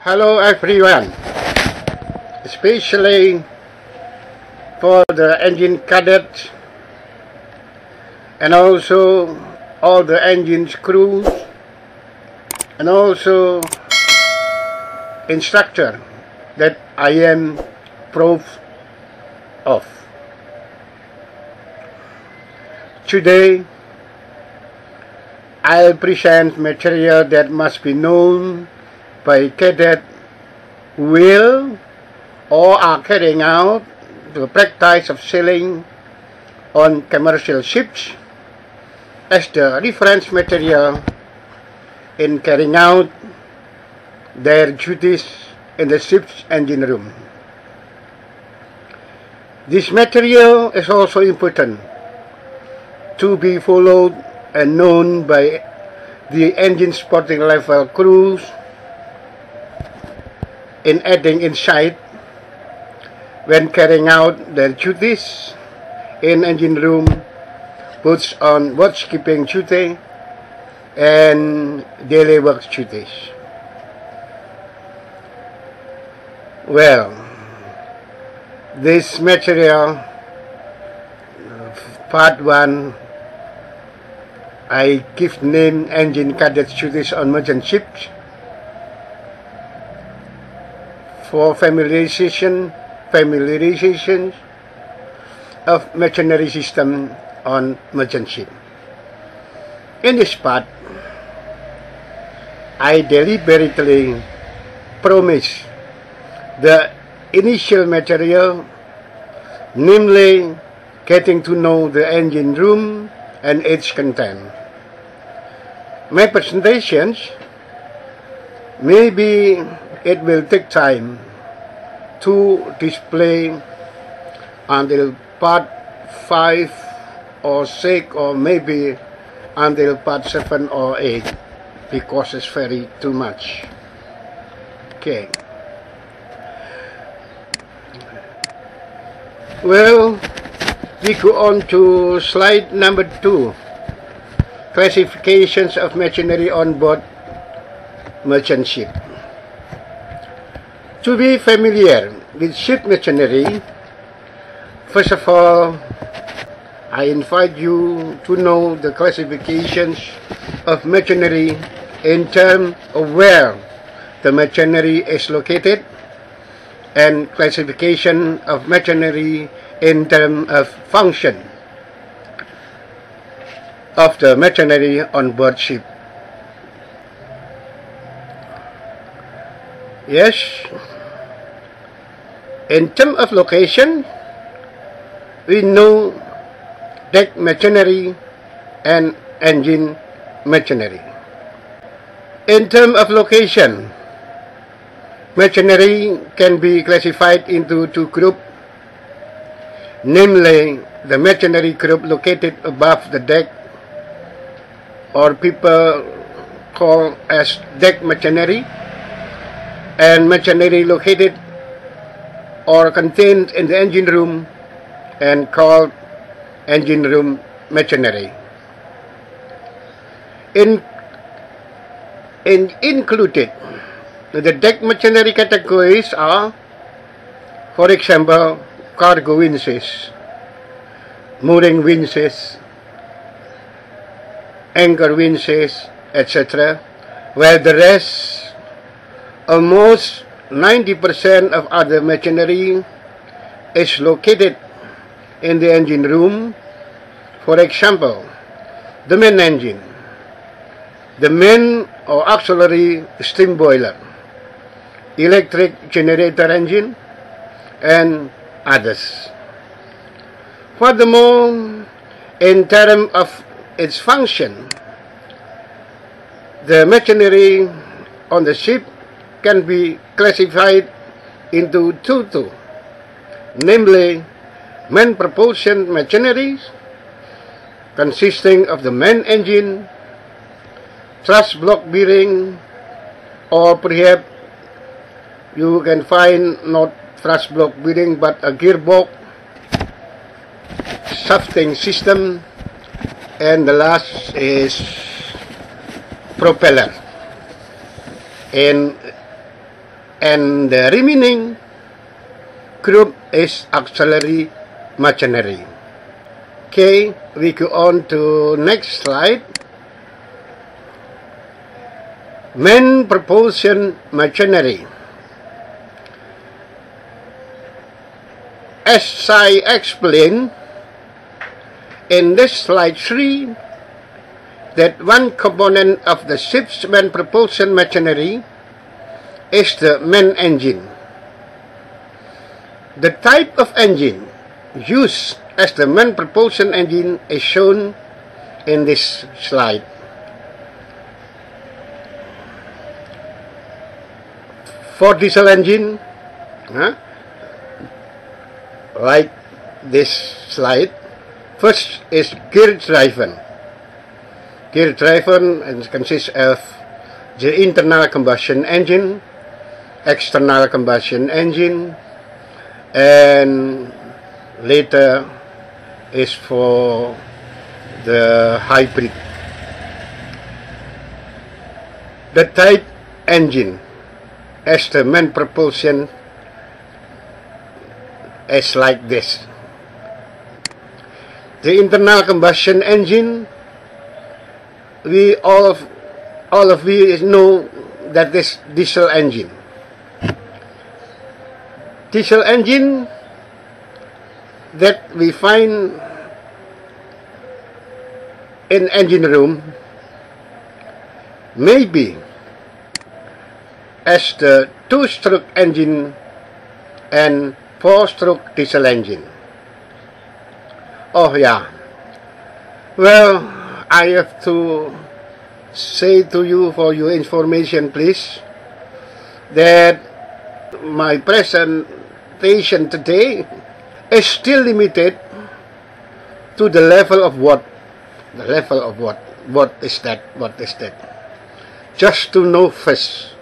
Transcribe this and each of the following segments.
Hello everyone, especially for the engine cadets and also all the engine crews and also instructor that I am proud of. Today I'll present material that must be known by cadets who will or are carrying out the practice of sailing on commercial ships as the reference material in carrying out their duties in the ship's engine room. This material is also important to be followed and known by the engine sporting level crews in adding insight when carrying out their duties in engine room, both on watchkeeping duty and daily work duties. Well, this material, part 1, I give name engine cadets duties on merchant ships for familiarization of machinery system on merchant ship. In this part, I deliberately promise the initial material, namely getting to know the engine room and its content. My presentations, maybe it will take time to display until part 5 or 6 or maybe until part 7 or 8 because it's very too much. Okay. Well, we go on to slide number 2. Classifications of machinery on board merchant ship. To be familiar with ship machinery, first of all, I invite you to know the classifications of machinery in terms of where the machinery is located and classification of machinery in terms of function of the machinery on board ship. Yes, in terms of location, we know deck machinery and engine machinery. In terms of location, machinery can be classified into two groups, namely the machinery group located above the deck, or people call as deck machinery, and machinery located or contained in the engine room and called engine room machinery. Included the deck machinery categories are, for example, cargo winches, mooring winches, anchor winches, etc., while the rest, almost 90% of other machinery, is located in the engine room. For example, the main engine, the main or auxiliary steam boiler, electric generator engine, and others. Furthermore, in terms of its function, the machinery on the ship can be classified into two, namely main propulsion machinery consisting of the main engine, thrust block bearing, or perhaps you can find not thrust block bearing but a gearbox, shafting system, and the last is propeller. And and the remaining group is auxiliary machinery. Okay, we go on to next slide. Main propulsion machinery. As I explained in this slide 3, that one component of the ship's main propulsion machinery is the main engine. The type of engine used as the main propulsion engine is shown in this slide. For diesel engine, like this slide, first is gear driven. Gear driven consists of the internal combustion engine, external combustion engine, and later is for the hybrid. The type engine as the main propulsion is like this. The internal combustion engine, we all of you know that this diesel engine. Diesel engine that we find in engine room may be as the 2-stroke engine and 4-stroke diesel engine. Oh yeah. Well, I have to say to you for your information, please, that my presentation today is still limited to the level of what? The level of what? What is that? What is that? Just to know first,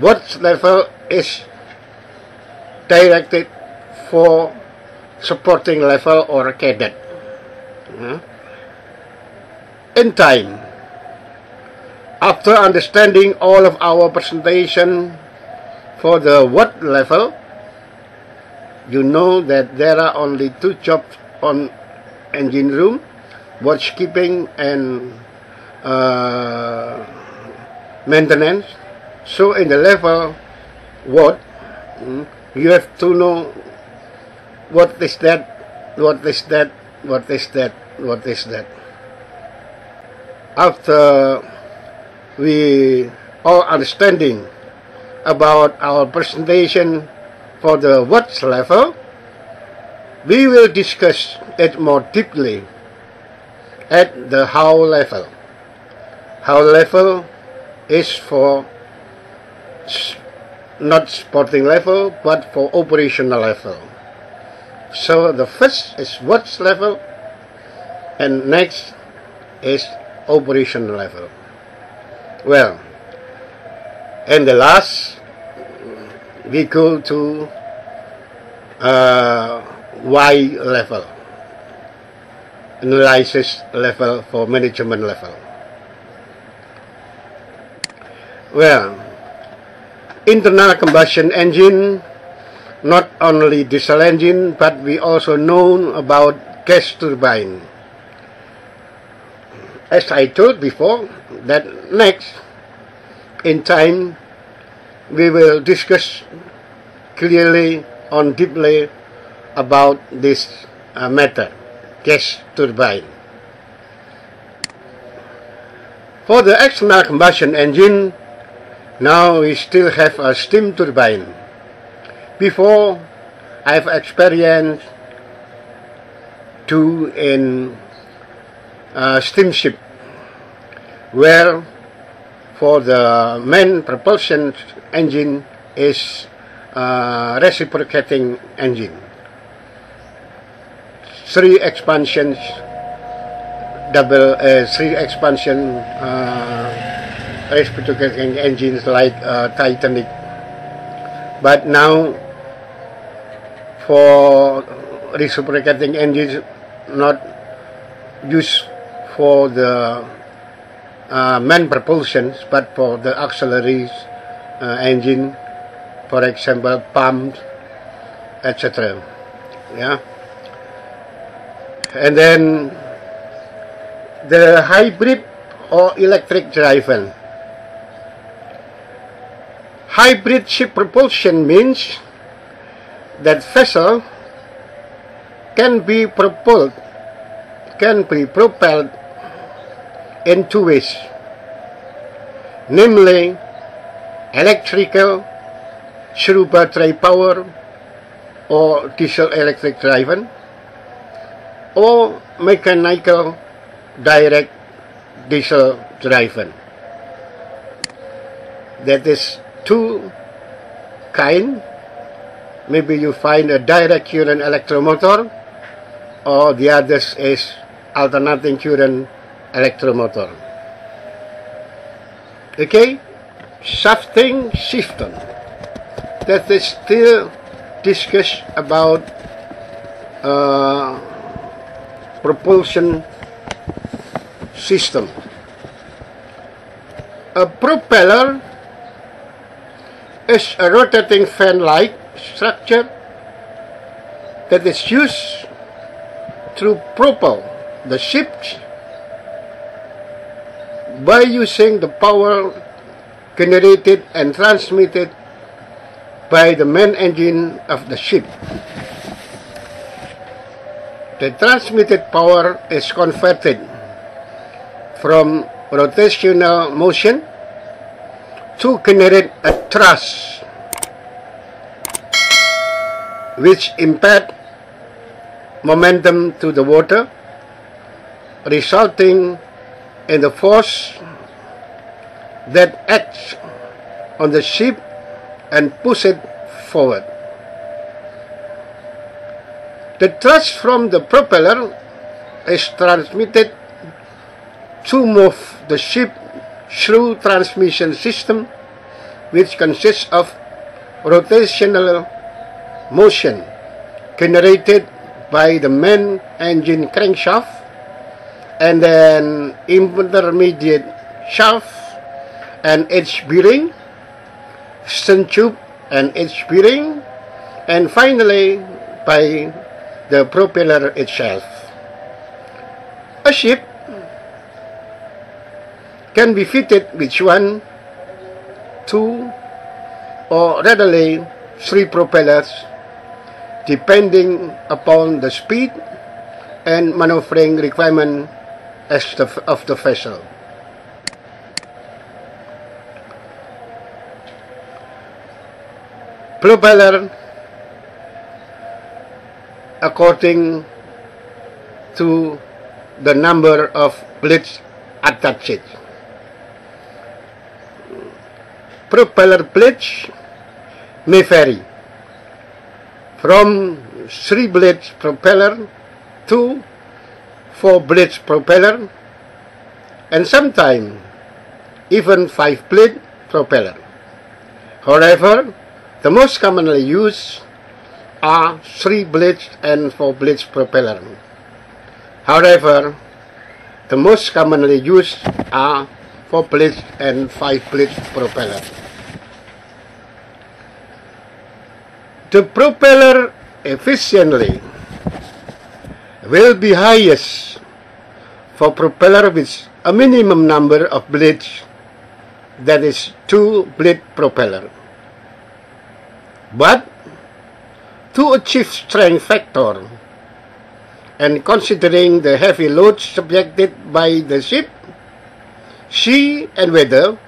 what level is directed for supporting level or cadet. In time, after understanding all of our presentation for the what level, you know that there are only 2 jobs on engine room: watchkeeping and maintenance. So in the level what, you have to know what is that, what is that, what is that, what is that. After we all understanding about our presentation for the what level, we will discuss it more deeply at the how level. How level is for not sporting level but for operational level. So the first is what level and next is operational level. Well, and the last we go to Y level, analysis level for management level. Well, internal combustion engine, not only diesel engine, but we also know about gas turbine. As I told before, that next in time we will discuss clearly on deeply about this matter, gas turbine. For the external combustion engine, now we still have a steam turbine. Before, I've experienced 2 in steamship, where for the main propulsion engine is reciprocating engine. 3 expansions, 3 expansion reciprocating engines like Titanic. But now for reciprocating engines not used for the main propulsions but for the auxiliary engine, for example, pumps, etc. Yeah. And then the hybrid or electric driven. Hybrid ship propulsion means that vessel can be propelled in two ways, namely electrical through battery power or diesel electric driven, or mechanical direct diesel driven. That is two kind. Maybe you find a direct current electromotor, or the others is alternating current electromotor. Okay, shafting system. That is still discussed about propulsion system. A propeller is a rotating fan-like structure that is used to propel the ship by using the power generated and transmitted by the main engine of the ship. The transmitted power is converted from rotational motion to generate a thrust, which impart momentum to the water, resulting in the force that acts on the ship and push it forward. The thrust from the propeller is transmitted to move the ship through transmission system, which consists of rotational motion generated by the main engine crankshaft, and then intermediate shaft and edge bearing, stern tube and edge bearing, and finally by the propeller itself. A ship can be fitted with 1, 2, or readily 3 propellers, depending upon the speed and maneuvering requirement of the vessel. Propeller, according to the number of blades attached. Propeller blades may vary from 3 blades propeller to 4 blades propeller, and sometimes even 5 blade propeller. However, the most commonly used are 3 blades and 4 blades propeller. However, the most commonly used are 4 blades and 5 blades propeller. The propeller efficiently will be highest for propeller with a minimum number of blades, that is 2 blade propeller. But to achieve strength factor and considering the heavy load subjected by the ship, sea and weather,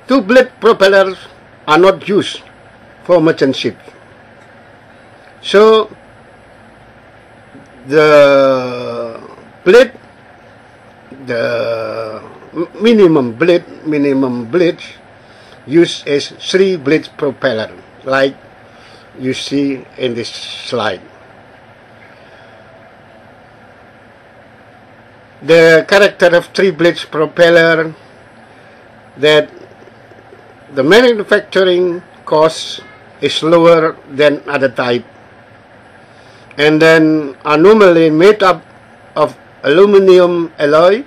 2 blade propellers are not used for merchant ships. So the minimum blade used is 3 blade propeller, like you see in this slide. The character of 3 blades propeller, that the manufacturing cost is lower than other type, and then are normally made up of aluminum alloy,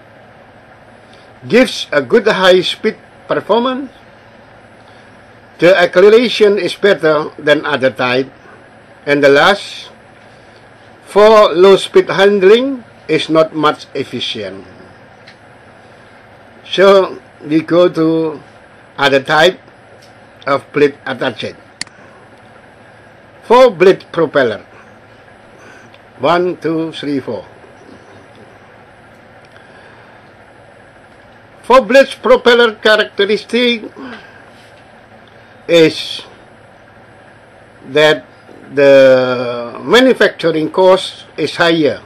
gives a good high speed performance, The acceleration is better than other type. And the last, for low speed handling is not much efficient. So we go to other type of blade attached. For blade propeller, 1, 2, 3, 4. For blade propeller characteristic is that the manufacturing cost is higher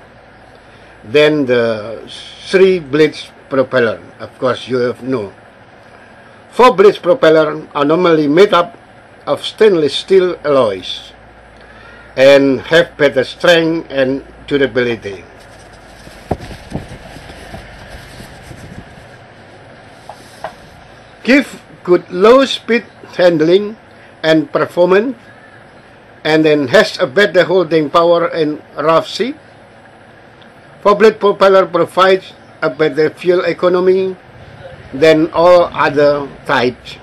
than the 3 blades propeller. Of course, you have know. 4 blades propeller are normally made up of stainless steel alloys and have better strength and durability. Give good low speed handling and performance, and then has a better holding power in rough sea. 4 blade propeller provides a better fuel economy than all other types.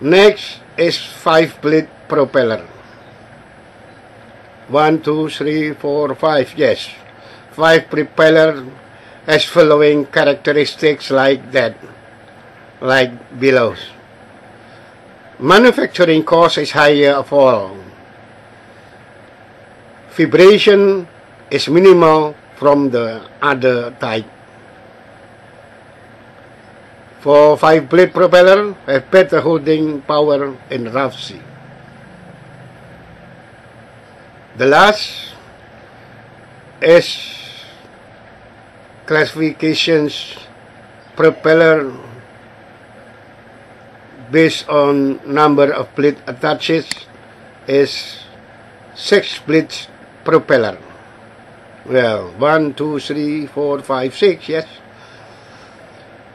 Next is 5 blade propeller. 1, 2, 3, 4, 5. Yes, 5 propeller has following characteristics like that, like below. Manufacturing cost is higher of all. Vibration is minimal from the other type. For 5 blade propeller have better holding power in rough sea. The last is classifications propeller based on number of blade attached is 6 blades propeller. Well, 1, 2, 3, 4, 5, 6, yes.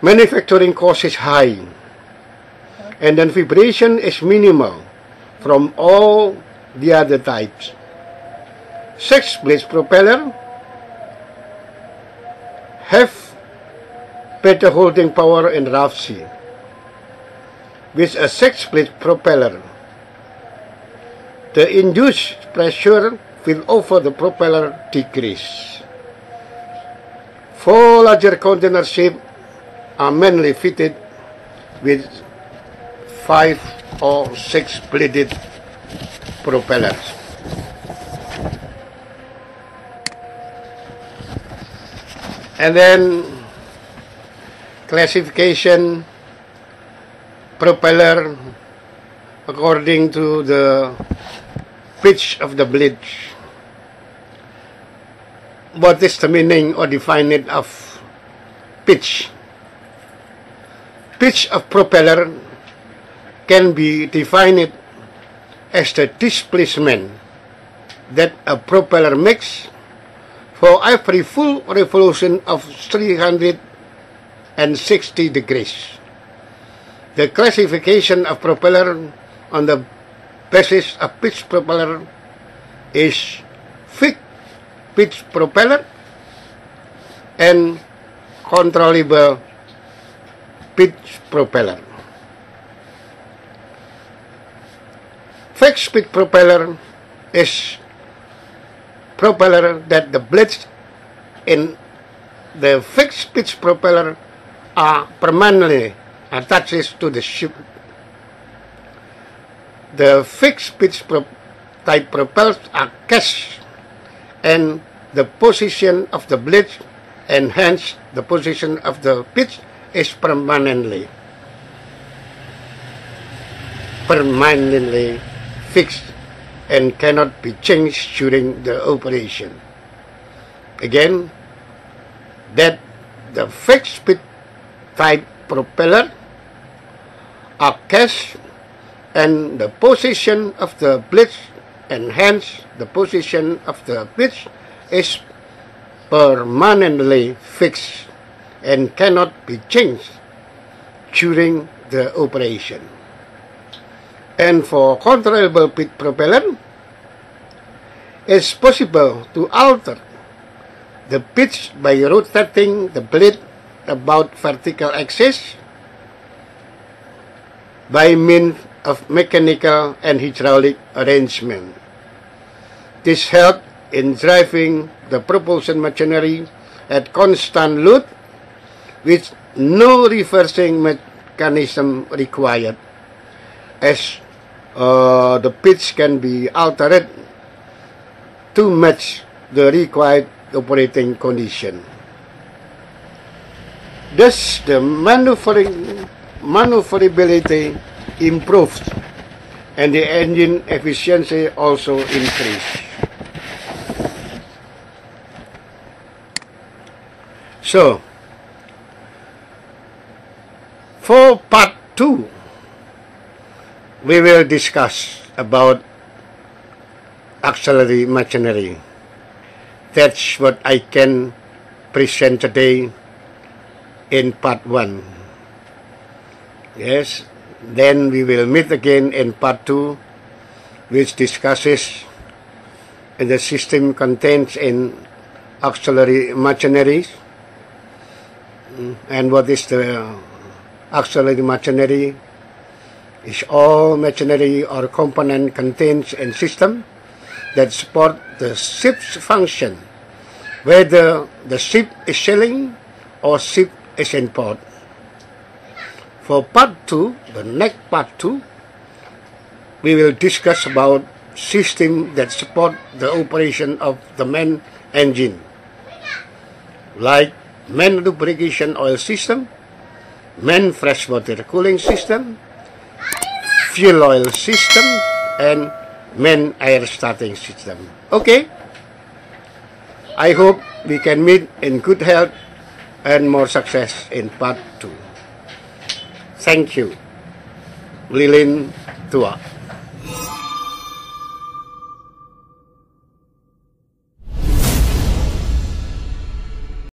Manufacturing cost is high, and then vibration is minimal from all the other types. 6 blades propeller have better holding power in rough sea. With a 6 blade propeller, the induced pressure will over the propeller decrease. 4 larger container ships are mainly fitted with 5 or 6 bladed propellers. And then classification propeller according to the pitch of the blade. What is the meaning or definition of pitch? Pitch of propeller can be defined as the displacement that a propeller makes for every full revolution of 360 degrees. The classification of propeller on the basis of pitch propeller is fixed pitch propeller and controllable pitch propeller. Fixed pitch propeller is propeller that the blades in the fixed pitch propeller are permanently attached to the ship. The fixed pitch type propellers are cast, and the position of the blades and hence the position of the pitch is permanently fixed and cannot be changed during the operation. Again, that the fixed pitch type propeller are cast, and the position of the blades and hence the position of the pitch is permanently fixed and cannot be changed during the operation. And for controllable pitch propeller, it's possible to alter the pitch by rotating the blade about vertical axis by means of mechanical and hydraulic arrangement. This helps in driving the propulsion machinery at constant load with no reversing mechanism required, as the pitch can be altered to match the required operating condition. Thus, the maneuverability improves and the engine efficiency also increases. So, for part 2, we will discuss about auxiliary machinery. That's what I can present today in part 1. Yes, then we will meet again in part 2, which discusses the system contains in auxiliary machinery. And what is the auxiliary machinery? Is all machinery or component contains in system that support the ship's function, whether the ship is sailing or ship is in port. For part 2, the next part 2, we will discuss about system that support the operation of the main engine, like main lubrication oil system, main freshwater cooling system, fuel oil system, and main air starting system. Okay? I hope we can meet in good health and more success in part 2. Thank you. Lilin Tua.